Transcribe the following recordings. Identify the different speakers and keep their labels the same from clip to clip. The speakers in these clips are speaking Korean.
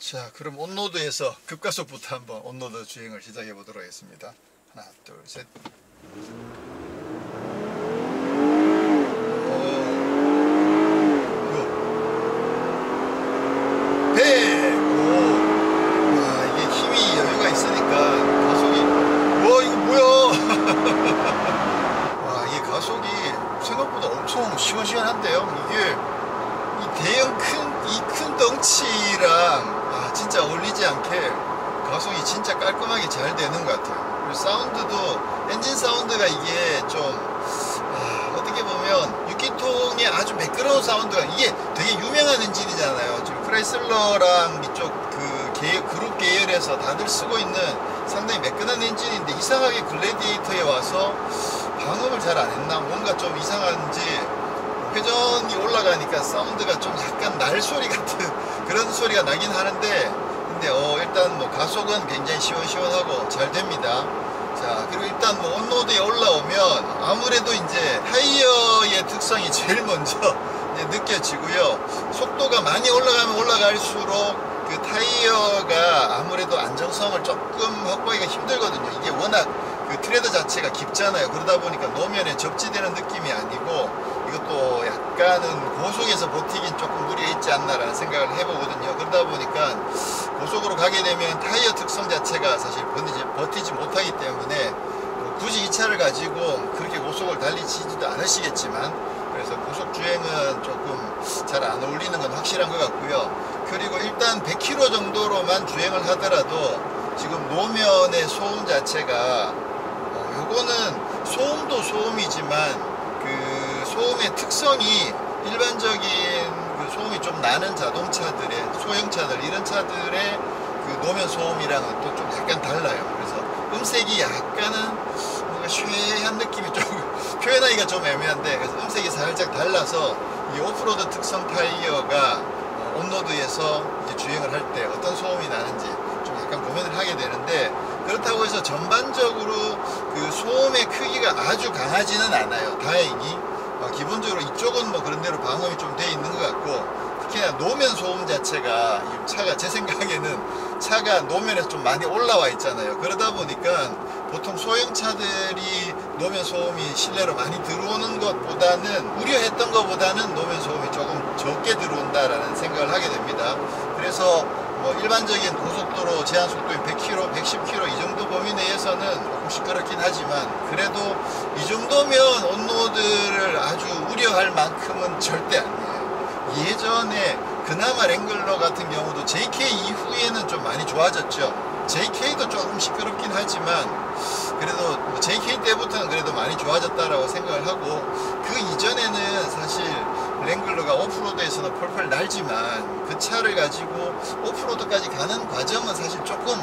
Speaker 1: 자, 그럼 온로드에서 급가속부터 한번 온로드 주행을 시작해 보도록 하겠습니다. 하나, 둘, 셋. 이게 힘이 여유가 있으니까 가속이, 이거 뭐야? 와, 이게 가속이 생각보다 엄청 시원시원한데요. 이게 이 대형 큰 덩치랑 진짜 어울리지 않게 가속이 진짜 깔끔하게 잘 되는 것 같아요. 그리고 사운드도, 엔진 사운드가 이게 좀 어떻게 보면 6기통의 아주 매끄러운 사운드가, 이게 되게 유명한 엔진이잖아요. 지금 크라이슬러랑 이쪽 그룹 계열에서 다들 쓰고 있는 상당히 매끈한 엔진인데, 이상하게 글래디에이터에 와서 방음을 잘 안 했나, 뭔가 좀 이상한지 회전이 올라가니까 사운드가 좀 약간 날소리 같은 그런 소리가 나긴 하는데, 근데 일단 뭐 가속은 굉장히 시원시원하고 잘 됩니다. 자, 그리고 일단 뭐 온로드에 올라오면 아무래도 이제 타이어의 특성이 제일 먼저 이제 느껴지고요. 속도가 많이 올라가면 올라갈수록 그 타이어가 아무래도 안정성을 조금 확보하기가 힘들거든요. 이게 워낙 그 트레드 자체가 깊잖아요. 그러다 보니까 노면에 접지되는 느낌이 아니고, 이것도 약간은 고속에서 버티긴 조금 무리가 있지 않나라는 생각을 해보거든요. 그러다 보니까 고속으로 가게 되면 타이어 특성 자체가 사실 버티지 못하기 때문에 굳이 이 차를 가지고 그렇게 고속을 달리지도 않으시겠지만, 그래서 고속 주행은 조금 잘 안 어울리는 건 확실한 것 같고요. 그리고 일단 100km 정도로만 주행을 하더라도 지금 노면의 소음 자체가 요거는 소음도 소음이지만 그 소음의 특성이 일반적인 그 소음이 좀 나는 자동차들의, 소형차들, 이런 차들의 그 노면 소음이랑은 또 좀 약간 달라요. 그래서 음색이 약간은 뭔가 쉐한 느낌이 좀 표현하기가 좀 애매한데, 그래서 음색이 살짝 달라서 이 오프로드 특성 타이어가 온로드에서 이제 주행을 할 때 어떤 소음이 나는지 좀 약간 고민을 하게 되는데, 그렇다고 해서 전반적으로 그 소음의 크기가 아주 강하지는 않아요. 다행히 기본적으로 이쪽은 뭐 그런 대로 방음이 좀 돼 있는 것 같고, 특히나 노면 소음 자체가 이 차가, 제 생각에는 차가 노면에서 좀 많이 올라와 있잖아요. 그러다 보니까 보통 소형차들이 노면 소음이 실내로 많이 들어오는 것보다는, 우려했던 것보다는 노면 소음이 조금 적게 들어온다라는 생각을 하게 됩니다. 그래서 뭐 일반적인 고속도로 제한 속도인 100km, 110km 이 정도 범위 내에서는 조금 시끄럽긴 하지만, 그래도 이 정도면 온로드를 아주 우려할 만큼은 절대 아니에요. 예전에 그나마 랭글러 같은 경우도 JK 이후에는 좀 많이 좋아졌죠. JK도 조금 시끄럽긴 하지만 그래도 JK 때부터는 그래도 많이 좋아졌다라고 생각을 하고, 그 이전에는 사실 랭글러가 오프로드에서는 펄펄 날지만 그 차를 가지고 오프로드까지 가는 과정은 사실 조금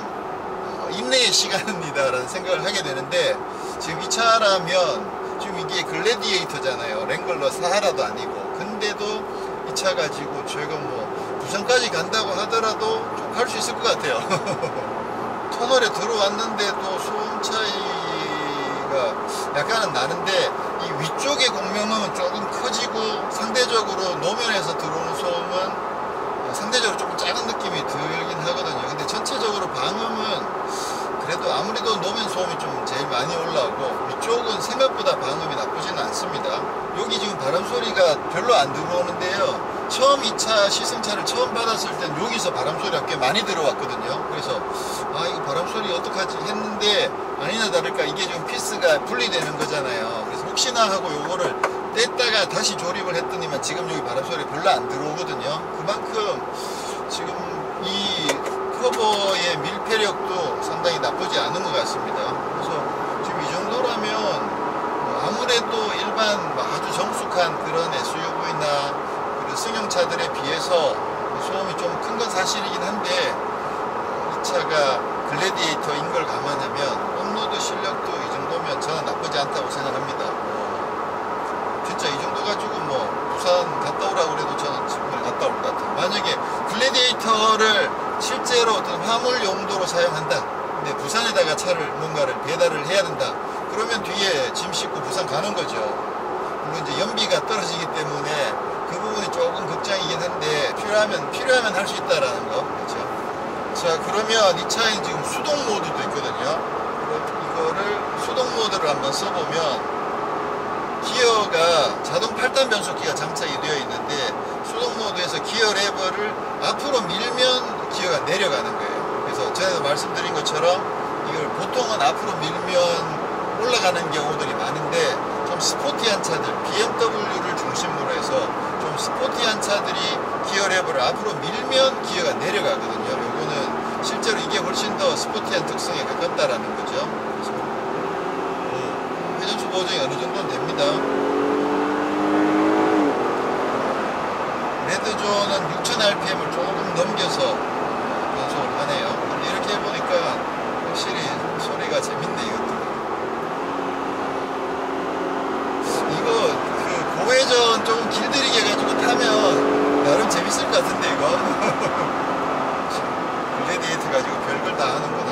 Speaker 1: 인내의 시간입니다 라는 생각을 하게 되는데, 지금 이 차라면, 지금 이게 글래디에이터잖아요. 랭글러 사하라도 아니고. 근데도 이 차 가지고 저희가 뭐 부산까지 간다고 하더라도 좀 갈 수 있을 것 같아요. 터널에 들어왔는데도 소음 차이가 약간은 나는데, 이 위쪽의 공명음은 조금 커지고, 상대적으로 노면에서 들어오는 소음은 상대적으로 조금 작은 느낌이 들긴 하거든요. 근데 전체적으로 방음은 그래도 아무래도 노면 소음이 좀 제일 많이 올라오고, 위쪽은 생각보다 방음이 나쁘지는 않습니다. 여기 지금 바람 소리가 별로 안 들어오는데요. 처음 이 차 시승차를 처음 받았을 땐 여기서 바람 소리가 꽤 많이 들어왔거든요. 그래서 이거 바람 소리 어떡하지 했는데, 아니나 다를까 이게 지금 피스가 분리되는 거잖아요. 그래서 혹시나 하고 요거를 뗐다가 다시 조립을 했더니만 지금 여기 바람 소리 별로 안 들어오거든요. 그만큼 지금 이 커버의 밀폐력도 상당히 나쁘지 않은 것 같습니다. 그래서 지금 이 정도라면 아무래도 일반 아주 정숙한 그런 SUV나 승용차들에 비해서 소음이 좀 큰 건 사실이긴 한데, 이 차가 글래디에이터인 걸 감안하면 온로드 실력도 이 정도면 저는 나쁘지 않다고 생각합니다. 진짜 이 정도 가지고 뭐 부산 갔다 오라고 그래도 저는 충분히 갔다 올 것 같아요. 만약에 글래디에이터를 실제로 어떤 화물 용도로 사용한다, 근데 부산에다가 차를 뭔가를 배달을 해야 된다, 그러면 뒤에 짐 싣고 부산 가는 거죠. 물론 이제 연비가 떨어지기 때문에 그 부분이 조금 걱정이긴 한데, 필요하면 할 수 있다라는 거, 그렇죠? 자, 그러면 이 차에는 지금 수동 모드도 있거든요. 그럼 이거를 수동 모드를 한번 써보면 기어가 자동 8단 변속기가 장착이 되어 있는데 수동 모드에서 기어 레버를 앞으로 밀면 기어가 내려가는 거예요. 그래서 전에도 말씀드린 것처럼 이걸 보통은 앞으로 밀면 올라가는 경우들이 많은데 좀 스포티한 차들, BMW를 중심으로 해서 좀 스포티한 차들이 기어 레버를 앞으로 밀면 기어가 내려가거든요. 요거는 실제로 이게 훨씬 더 스포티한 특성에 가깝다라는 거죠. 그래서 회전수 보정이 어느 정도는 됩니다. 레드존은 6000rpm을 조금 넘겨서 변속을 하네요. 근데 이렇게 해보니까 확실히 소리가 재밌네. 이거 그 고회전 조금 길들이게 해가지고 타면 나름 재밌을 것 같은데 이거. 글래디에이터 가지고 별걸 다 하는구나.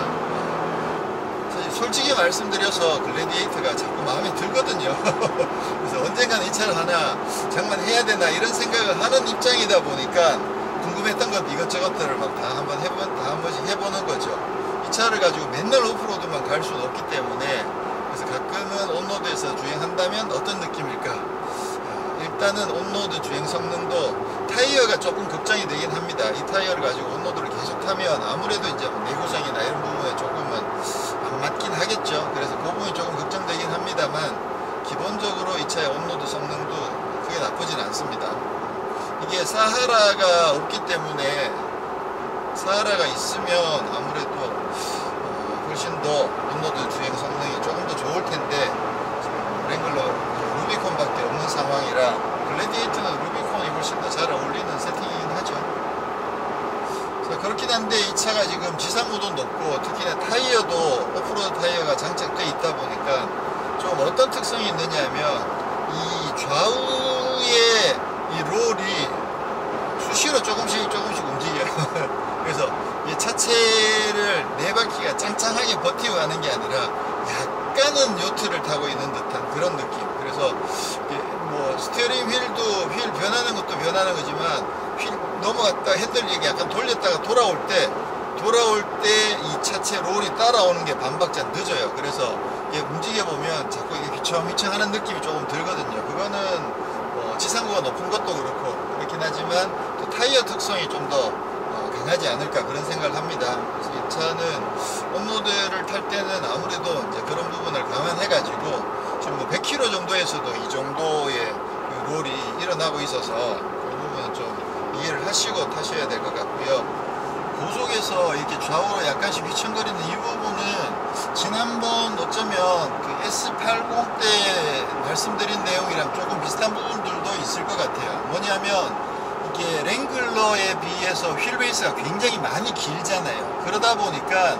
Speaker 1: 사실 솔직히 말씀드려서 글래디에이터가 자꾸 마음에 들거든요. 그래서 언젠가는 이 차를 하나 장만해야 되나 이런 생각을 하는 입장이다 보니까 궁금했던 것 이것저것들을 막 다 한 번씩 해보는 거죠. 이 차를 가지고 맨날 오프로드만 갈 수는 없기 때문에 그래서 가끔은 온로드에서 주행한다면 어떤 느낌일까? 일단은 온로드 주행 성능도 타이어가 조금 걱정이 되긴 합니다. 이 타이어를 가지고 온로드를 계속 타면 아무래도 이제 내구성이나 이런 부분에 조금은 안 맞긴 하겠죠. 그래서 그 부분이 조금 걱정되긴 합니다만 기본적으로 이 차의 온로드 성능도 크게 나쁘진 않습니다. 이게 사하라가 없기 때문에 사하라가 있으면 아무래도 훨씬 더 온로드 주행 성능이 조금 더 좋을 텐데 랭글러 루비콘밖에 없는 상황이라 글래디에이터는 루비콘이 훨씬 더 잘 어울리는 세팅이긴 하죠. 자, 그렇긴 한데 이 차가 지금 지상무도 높고 특히나 타이어도 오프로드 타이어가 장착되어 있다 보니까 좀 어떤 특성이 있느냐 하면 이 좌우의 이 롤이 수시로 조금씩 움직여요. 그래서 이 차체를 네 바퀴가 짱짱하게 버티고 가는 게 아니라 약간은 요트를 타고 있는 듯한 그런 느낌. 그래서 뭐 스티어링 휠 변하는 것도 변하는 거지만 휠 넘어갔다 핸들 이게 약간 돌렸다가 돌아올 때 이 차체 롤이 따라오는 게 반박자 늦어요. 그래서 이게 움직여 보면 자꾸 이게 휘청휘청하는 느낌이 조금 들거든요. 그거는 뭐 지상고가 높은 것도 그렇긴 하지만 또 타이어 특성이 좀 더 강하지 않을까 그런 생각을 합니다. 그래서 이 차는 온로드를 탈 때는 아무래도 이제 그런 부분을 감안해 가지고 지금 뭐 100km 정도에서도 이 정도의 그 롤이 일어나고 있어서 그 부분은 좀 이해를 하시고 타셔야 될 것 같고요. 고속에서 이렇게 좌우로 약간씩 휘청거리는 이 부분은 지난번 어쩌면 그 S80 때 말씀드린 내용이랑 조금 비슷한 부분들도 있을 것 같아요. 뭐냐면 이게 랭글러에 비해서 휠 베이스가 굉장히 많이 길잖아요. 그러다 보니까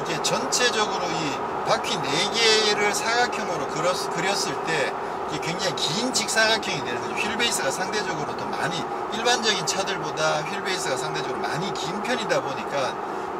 Speaker 1: 이게 전체적으로 이 바퀴 4개를 사각형으로 그렸을 때 이게 굉장히 긴 직사각형이 되는 거죠. 휠 베이스가 상대적으로 더 많이 일반적인 차들보다 휠 베이스가 상대적으로 많이 긴 편이다 보니까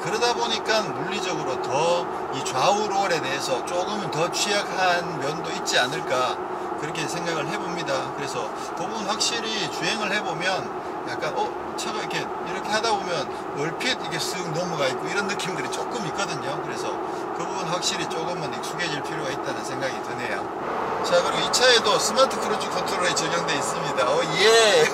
Speaker 1: 그러다 보니까 물리적으로 더 이 좌우 롤에 대해서 조금은 더 취약한 면도 있지 않을까 그렇게 생각을 해봅니다. 그래서 그 부분 확실히 주행을 해보면 약간 차가 이렇게 하다 보면 얼핏 이게 쓱 넘어가 있고 이런 느낌들이 조금 있거든요. 그래서 그 부분 확실히 조금은 익숙해질 필요가 있다는 생각이 드네요. 자, 그리고 이 차에도 스마트 크루즈 컨트롤이 적용되어 있습니다. 예.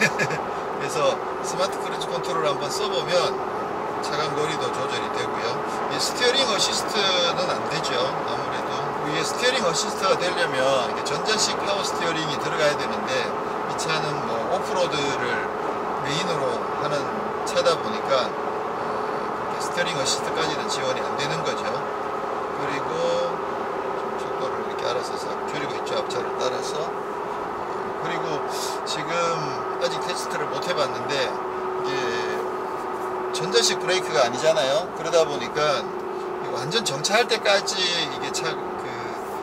Speaker 1: 그래서 스마트 크루즈 컨트롤을 한번 써보면 차량 거리도 조절이 되고요. 이 스티어링 어시스트는 안 되죠. 아무래도 이게 스티어링 어시스트가 되려면 이게 전자식 파워 스티어링이 들어가야 되는데 이 차는 뭐 오프로드를 메인으로 하는 차다 보니까 스티어링 어시스트까지는 지원이 안 되는 거죠. 그리고 속도를 이렇게 알아서 줄이고 있죠. 앞차를 따라서. 그리고 지금 아직 테스트를 못 해봤는데 이게 전자식 브레이크가 아니잖아요. 그러다 보니까 완전 정차할 때까지 이게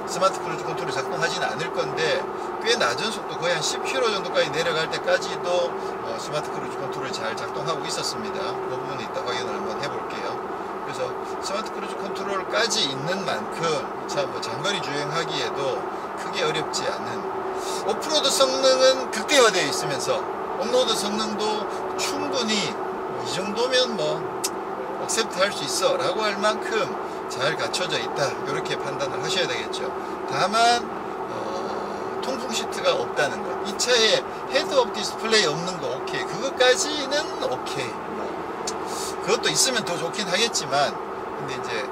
Speaker 1: 스마트 크루즈 컨트롤이 작동하지는 않을 건데 꽤 낮은 속도 거의 한 10km 정도까지 내려갈 때까지도 스마트 크루즈 컨트롤이 잘 작동하고 있었습니다. 그 부분이 이따 확인을 한번 해볼게요. 그래서 스마트 크루즈 컨트롤까지 있는 만큼 참 뭐 장거리 주행하기에도 크게 어렵지 않은 오프로드 성능은 극대화되어 있으면서 온로드 성능도 충분히 이 정도면 뭐 억셉트 할 수 있어 라고 할 만큼 잘 갖춰져 있다, 이렇게 판단을 하셔야 되겠죠. 다만 통풍 시트가 없다는 것, 이 차에 헤드업 디스플레이 없는 거 오케이, 그것까지는 오케이. 그것도 있으면 더 좋긴 하겠지만, 근데 이제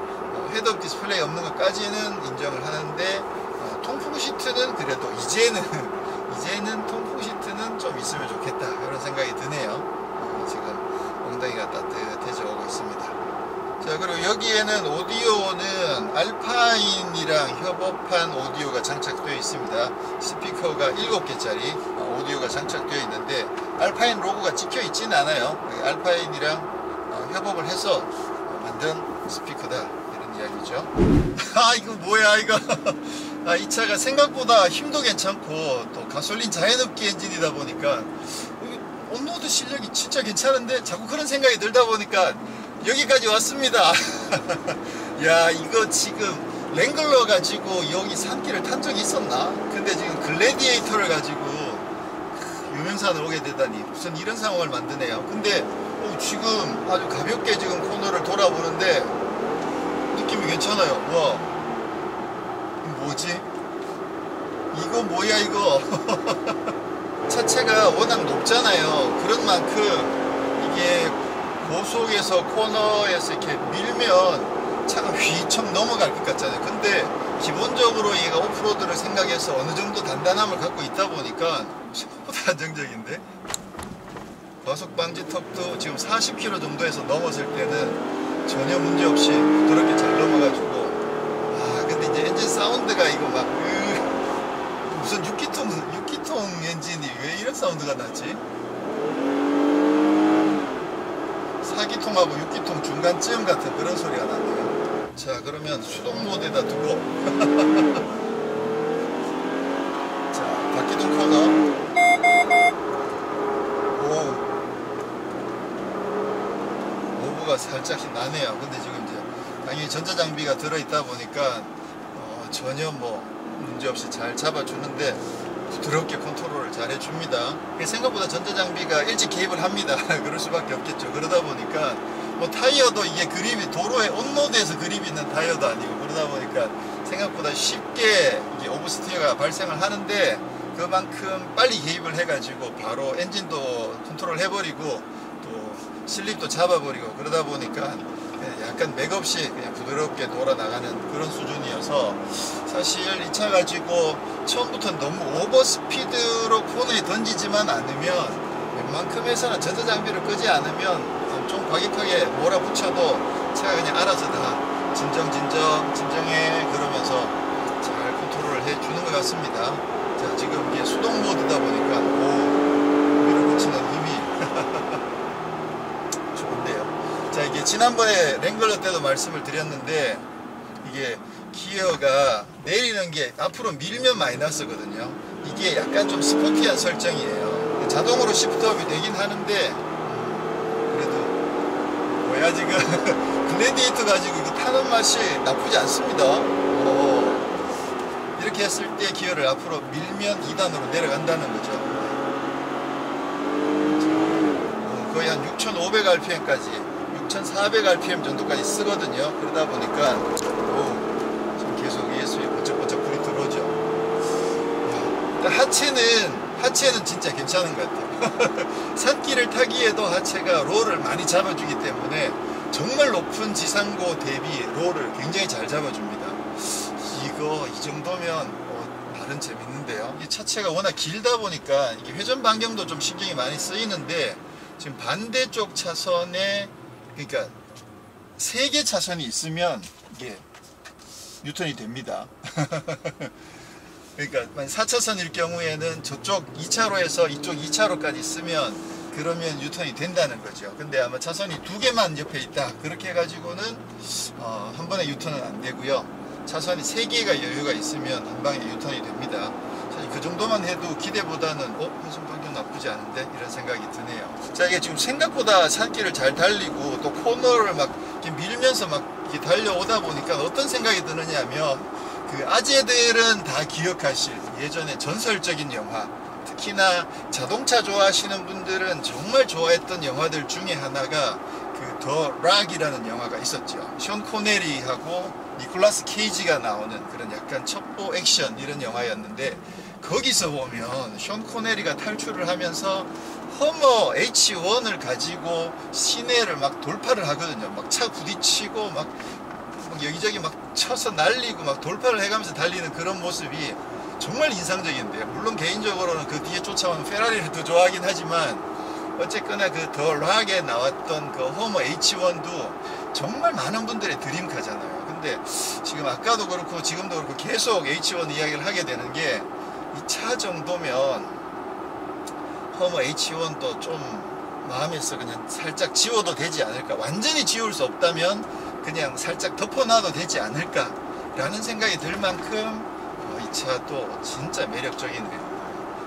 Speaker 1: 헤드업 디스플레이 없는 것까지는 인정을 하는데, 통풍 시트는 그래도 이제는 통풍 시트는 좀 있으면 좋겠다, 이런 생각이 드네요. 지금 엉덩이가 따뜻해져 오고 있습니다. 자, 그리고 여기에는 오디오는 알파인이랑 협업한 오디오가 장착되어 있습니다. 스피커가 7개짜리 오디오가 장착되어 있는데, 알파인 로고가 찍혀 있지는 않아요. 알파인이랑 협업을 해서 만든 스피커다, 이런 이야기죠. 아, 이거 뭐야 이거. 이 차가 생각보다 힘도 괜찮고 또 가솔린 자연흡기 엔진이다 보니까 온로드 실력이 진짜 괜찮은데, 자꾸 그런 생각이 들다 보니까 여기까지 왔습니다. 야, 이거 지금 랭글러 가지고 여기 산길을 탄 적이 있었나? 근데 지금 글래디에이터를 가지고 유명산을 오게 되다니, 무슨 이런 상황을 만드네요. 근데 지금 아주 가볍게 지금 코너를 돌아보는데 느낌이 괜찮아요. 와, 이거 뭐지? 이거 뭐야 이거. 차체가 워낙 높잖아요. 그런 만큼 이게 고속에서 코너에서 이렇게 밀면 차가 휘청 넘어갈 것 같잖아요. 근데 기본적으로 얘가 오프로드를 생각해서 어느 정도 단단함을 갖고 있다 보니까 생각보다 안정적인데, 과속 방지 턱도 지금 40km 정도에서 넘었을 때는 전혀 문제 없이 부드럽게 잘 넘어가지고, 근데 이제 엔진 사운드가 이거 막 무슨 6기통 엔진이 왜 이런 사운드가 나지? 4기통하고 6기통 중간쯤 같은 그런 소리가 나네요. 자, 그러면 수동 모드에다 두고 자, 바퀴등 코너. 오브가 살짝 나네요. 근데 지금 이제 당연히 전자장비가 들어있다 보니까 전혀 뭐 문제없이 잘 잡아주는데, 부드럽게 컨트롤을 잘 해줍니다. 생각보다 전자장비가 일찍 개입을 합니다. 그럴 수밖에 없겠죠. 그러다 보니까 뭐 타이어도 이게 그립이, 도로에 온로드에서 그립이 있는 타이어도 아니고, 그러다 보니까 생각보다 쉽게 이게 오버스티어가 발생을 하는데, 그만큼 빨리 개입을 해가지고 바로 엔진도 컨트롤 해버리고 또 슬립도 잡아버리고, 그러다 보니까 약간 맥없이 그냥 부드럽게 돌아나가는 그런 수준이어서, 사실 이 차 가지고 처음부터 너무 오버스피드로 코너에 던지지만 않으면, 웬만큼에서는 전자장비를 끄지 않으면 좀 과격하게 몰아붙여도 차가 그냥 알아서 다 진정해 그러면서 잘 컨트롤을 해주는 것 같습니다. 자, 지금 이게 수동 모드다 보니까 밀어붙이는 힘이 좋은데요. 자, 이게 지난번에 랭글러 때도 말씀을 드렸는데, 이게 기어가 내리는 게 앞으로 밀면 마이너스거든요. 이게 약간 좀 스포티한 설정이에요. 자동으로 시프트업이 되긴 하는데, 그래도 뭐야 지금 글래디에이터 가지고 이거 타는 맛이 나쁘지 않습니다. 이렇게 했을 때 기어를 앞으로 밀면 2단으로 내려간다는 거죠. 거의 한 6500rpm까지 6400rpm 정도까지 쓰거든요. 그러다 보니까 지금 계속 ESP에 번쩍번쩍 불이 들어오죠. 하체는 진짜 괜찮은 것 같아요. 산길을 타기에도 하체가 롤을 많이 잡아주기 때문에 정말 높은 지상고 대비 롤을 굉장히 잘 잡아줍니다. 이 정도면 나름 재밌는데요. 이 차체가 워낙 길다 보니까 이게 회전 반경도 좀 신경이 많이 쓰이는데, 지금 반대쪽 차선에, 그러니까 3개 차선이 있으면 이게 뉴턴이 됩니다. 그러니까 4차선일 경우에는 저쪽 2차로에서 이쪽 2차로까지 쓰면, 그러면 뉴턴이 된다는 거죠. 근데 아마 차선이 2개만 옆에 있다, 그렇게 해가지고는 한 번에 유턴은 안 되고요. 차선이 3개가 여유가 있으면 한 방에 유턴이 됩니다. 사실 그 정도만 해도 기대보다는 회전 반경 나쁘지 않은데, 이런 생각이 드네요. 자, 이게 지금 생각보다 산길을 잘 달리고 또 코너를 막 이렇게 밀면서 막 이렇게 달려오다 보니까 어떤 생각이 드느냐면, 그 아재들은 다 기억하실 예전에 전설적인 영화, 특히나 자동차 좋아하시는 분들은 정말 좋아했던 영화들 중에 하나가 그 그 더 락이라는 영화가 있었죠. 션 코네리하고 니콜라스 케이지가 나오는 그런 약간 첩보 액션 이런 영화였는데, 거기서 보면 션 코네리가 탈출을 하면서 허머 H1을 가지고 시내를 막 돌파를 하거든요. 막 차 부딪히고 막 여기저기 막 쳐서 날리고 막 돌파를 해가면서 달리는 그런 모습이 정말 인상적인데요. 물론 개인적으로는 그 뒤에 쫓아오는 페라리를 더 좋아하긴 하지만, 어쨌거나 그 더 락에 나왔던 그 허머 H1도 정말 많은 분들의 드림카잖아요. 근데 지금 아까도 그렇고 지금도 그렇고 계속 H1 이야기를 하게 되는 게, 이 차 정도면 허머 H1도 좀 마음에서 그냥 살짝 지워도 되지 않을까, 완전히 지울 수 없다면 그냥 살짝 덮어놔도 되지 않을까 라는 생각이 들 만큼 이 차도 진짜 매력적이네요.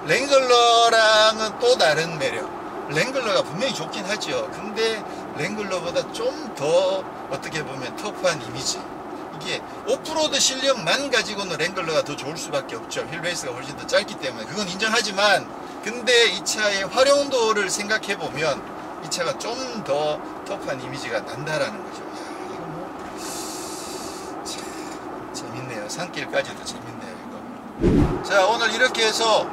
Speaker 1: 랭글러랑은 또 다른 매력. 랭글러가 분명히 좋긴 하죠. 근데 랭글러보다 좀 더 어떻게 보면 터프한 이미지, 이게 오프로드 실력만 가지고는 랭글러가 더 좋을 수밖에 없죠. 휠베이스가 훨씬 더 짧기 때문에 그건 인정하지만, 근데 이 차의 활용도를 생각해 보면 이 차가 좀 더 터프한 이미지가 난다라는 거죠. 야, 이거 뭐 참 재밌네요. 산길까지도 재밌네요 이거. 자, 오늘 이렇게 해서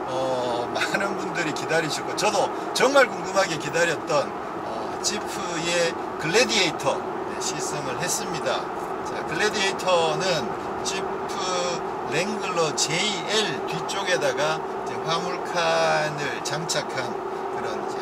Speaker 1: 많은 분들이 기다리시고 저도 정말 궁금하게 기다렸던 지프의 글래디에이터 시승을 했습니다. 자, 글래디에이터는 지프 랭글러 JL 뒤쪽에다가 이제 화물칸을 장착한 그런 이제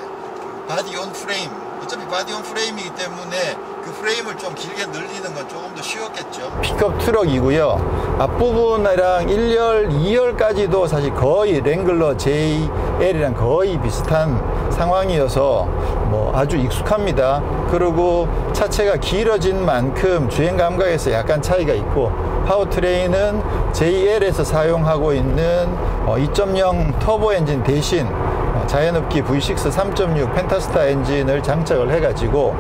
Speaker 1: 바디 온 프레임, 어차피 바디 온 프레임이기 때문에 그 프레임을 좀 길게 늘리는 건 조금 더 쉬웠겠죠. 픽업 트럭이고요. 앞부분이랑 1열, 2열까지도 사실 거의 랭글러 JL이랑 거의 비슷한 상황이어서 뭐 아주 익숙합니다. 그리고 차체가 길어진 만큼 주행 감각에서 약간 차이가 있고, 파워트레인은 JL에서 사용하고 있는 2.0 터보 엔진 대신 자연흡기 V6 3.6 펜타스타 엔진을 장착을 해가지고,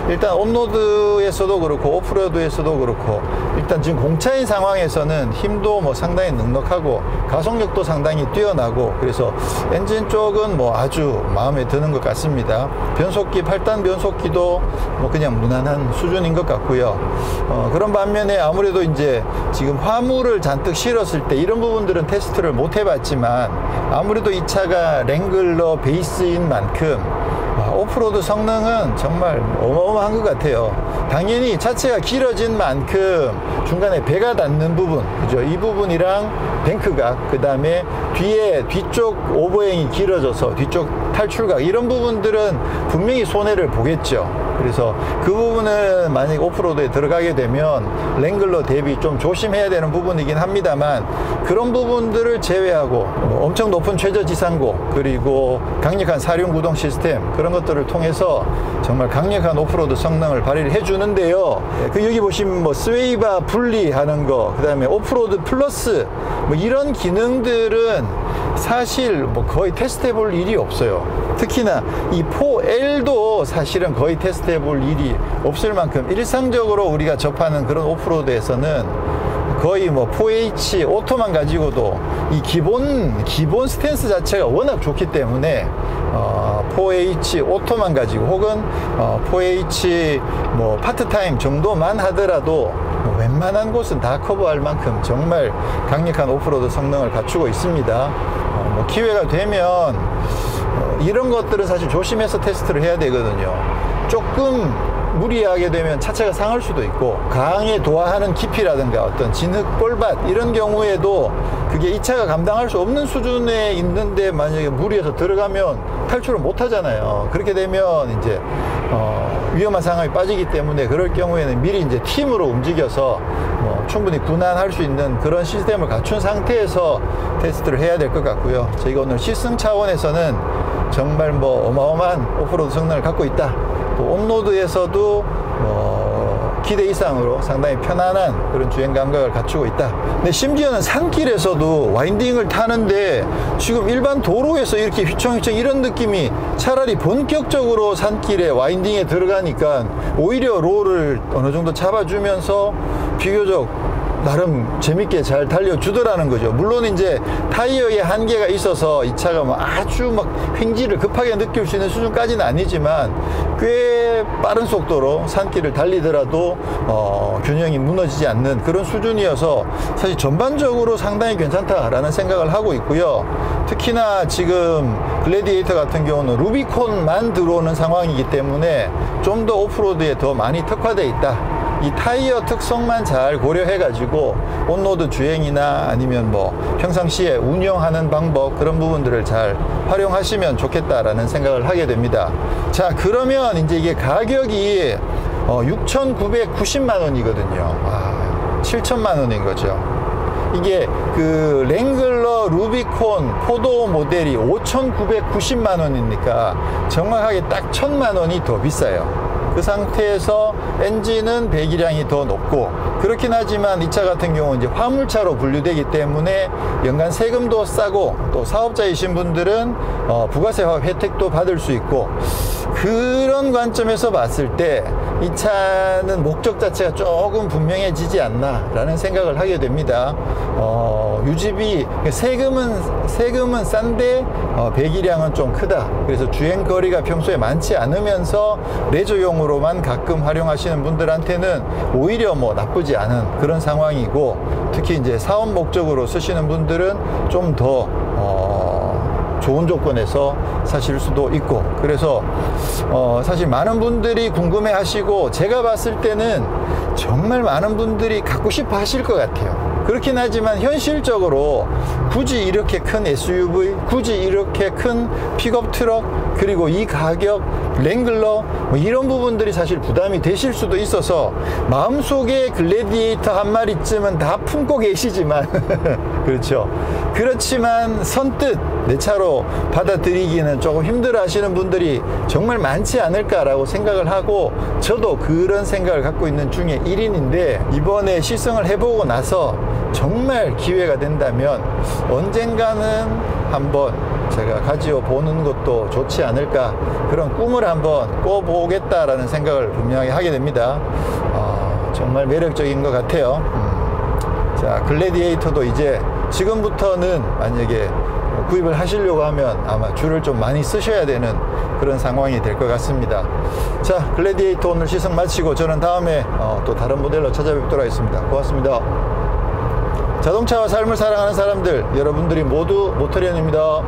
Speaker 1: 일단 온로드에서도 그렇고 오프로드에서도 그렇고, 일단 지금 공차인 상황에서는 힘도 뭐 상당히 넉넉하고 가속력도 상당히 뛰어나고, 그래서 엔진 쪽은 뭐 아주 마음에 드는 것 같습니다. 변속기 8단 변속기도 뭐 그냥 무난한 수준인 것 같고요. 그런 반면에 아무래도 이제 지금 화물을 잔뜩 실었을 때 이런 부분들은 테스트를 못 해봤지만, 아무래도 이 차가 랭글러 베이스인 만큼 오프로드 성능은 정말 어마어마한 것 같아요. 당연히 차체가 길어진 만큼 중간에 배가 닿는 부분, 그죠? 이 부분이랑 뱅크각, 그 다음에 뒤쪽 오버행이 길어져서 뒤쪽 탈출각, 이런 부분들은 분명히 손해를 보겠죠. 그래서 그 부분은 만약에 오프로드에 들어가게 되면 랭글러 대비 좀 조심해야 되는 부분이긴 합니다만, 그런 부분들을 제외하고 뭐 엄청 높은 최저지상고, 그리고 강력한 사륜 구동 시스템, 그런 것들을 통해서 정말 강력한 오프로드 성능을 발휘를 해주는데요. 그 여기 보시면 뭐 스웨이바 분리하는 거, 그 다음에 오프로드 플러스 뭐 이런 기능들은 사실 뭐 거의 테스트해 볼 일이 없어요. 특히나 이 4L도 사실은 거의 테스트해 볼 일이 없을 만큼 일상적으로 우리가 접하는 그런 오프로드에서는 거의 뭐 4H 오토만 가지고도 이 기본 스탠스 자체가 워낙 좋기 때문에 4H 오토만 가지고, 혹은 4H 뭐 파트타임 정도만 하더라도 뭐 웬만한 곳은 다 커버할 만큼 정말 강력한 오프로드 성능을 갖추고 있습니다. 뭐 기회가 되면 이런 것들은 사실 조심해서 테스트를 해야 되거든요. 조금 무리하게 되면 차체가 상할 수도 있고, 강에 도하하는 깊이라든가 어떤 진흙, 볼밭 이런 경우에도 그게 이 차가 감당할 수 없는 수준에 있는데 만약에 무리해서 들어가면 탈출을 못 하잖아요. 그렇게 되면 이제 위험한 상황이 빠지기 때문에, 그럴 경우에는 미리 이제 팀으로 움직여서 뭐 충분히 군환할 수 있는 그런 시스템을 갖춘 상태에서 테스트를 해야 될 것 같고요. 저희가 오늘 시승 차원에서는 정말 뭐 어마어마한 오프로드 성능을 갖고 있다, 또 온로드에서도 기대 이상으로 상당히 편안한 그런 주행 감각을 갖추고 있다. 근데 심지어는 산길에서도 와인딩을 타는데 지금 일반 도로에서 이렇게 휘청휘청 이런 느낌이, 차라리 본격적으로 산길에 와인딩에 들어가니까 오히려 롤을 어느 정도 잡아주면서 비교적
Speaker 2: 나름 재밌게 잘 달려주더라는 거죠. 물론 이제 타이어의 한계가 있어서 이 차가 뭐 아주 막 횡지를 급하게 느낄 수 있는 수준까지는 아니지만 꽤 빠른 속도로 산길을 달리더라도 균형이 무너지지 않는 그런 수준이어서 사실 전반적으로 상당히 괜찮다라는 생각을 하고 있고요. 특히나 지금 글래디에이터 같은 경우는 루비콘만 들어오는 상황이기 때문에 좀 더 오프로드에 더 많이 특화되어 있다. 이 타이어 특성만 잘 고려해 가지고 온로드 주행이나 아니면 뭐 평상시에 운영하는 방법, 그런 부분들을 잘 활용하시면 좋겠다라는 생각을 하게 됩니다. 자, 그러면 이제 이게 가격이 6,990만 원이거든요. 7천만 원인 거죠. 이게 그 랭글러 루비콘 4도어 모델이 5,990만 원이니까 정확하게 딱 1,000만 원이 더 비싸요. 그 상태에서 엔진은 배기량이 더 높고, 그렇긴 하지만 이 차 같은 경우는 이제 화물차로 분류되기 때문에 연간 세금도 싸고, 또 사업자이신 분들은 부가세 혜택도 받을 수 있고, 그런 관점에서 봤을 때 이 차는 목적 자체가 조금 분명해지지 않나 라는 생각을 하게 됩니다. 유지비, 세금은 싼데 배기량은 좀 크다. 그래서 주행거리가 평소에 많지 않으면서 레저용으로만 가끔 활용하시는 분들한테는 오히려 뭐 나쁘지 않은 그런 상황이고, 특히 이제 사업 목적으로 쓰시는 분들은 좀 더 좋은 조건에서 사실 수도 있고, 그래서 사실 많은 분들이 궁금해 하시고, 제가 봤을 때는 정말 많은 분들이 갖고 싶어 하실 것 같아요. 그렇긴 하지만 현실적으로 굳이 이렇게 큰 SUV, 굳이 이렇게 큰 픽업 트럭, 그리고 이 가격, 랭글러 뭐 이런 부분들이 사실 부담이 되실 수도 있어서 마음속에 글래디에이터 한 마리쯤은 다 품고 계시지만 그렇죠. 그렇지만 선뜻 내 차로 받아들이기는 조금 힘들어 하시는 분들이 정말 많지 않을까라고 생각을 하고, 저도 그런 생각을 갖고 있는 중에 1인인데, 이번에 시승을 해보고 나서 정말 기회가 된다면 언젠가는 한번 제가 가지고 보는 것도 좋지 않을까, 그런 꿈을 한번 꿔보겠다라는 생각을 분명히 하게 됩니다. 정말 매력적인 것 같아요. 자, 글래디에이터도 이제 지금부터는 만약에 구입을 하시려고 하면 아마 줄을 좀 많이 쓰셔야 되는 그런 상황이 될 것 같습니다. 자, 글래디에이터 오늘 시승 마치고 저는 다음에 또 다른 모델로 찾아뵙도록 하겠습니다. 고맙습니다. 자동차와 삶을 사랑하는 사람들, 여러분들이 모두 모터리언입니다.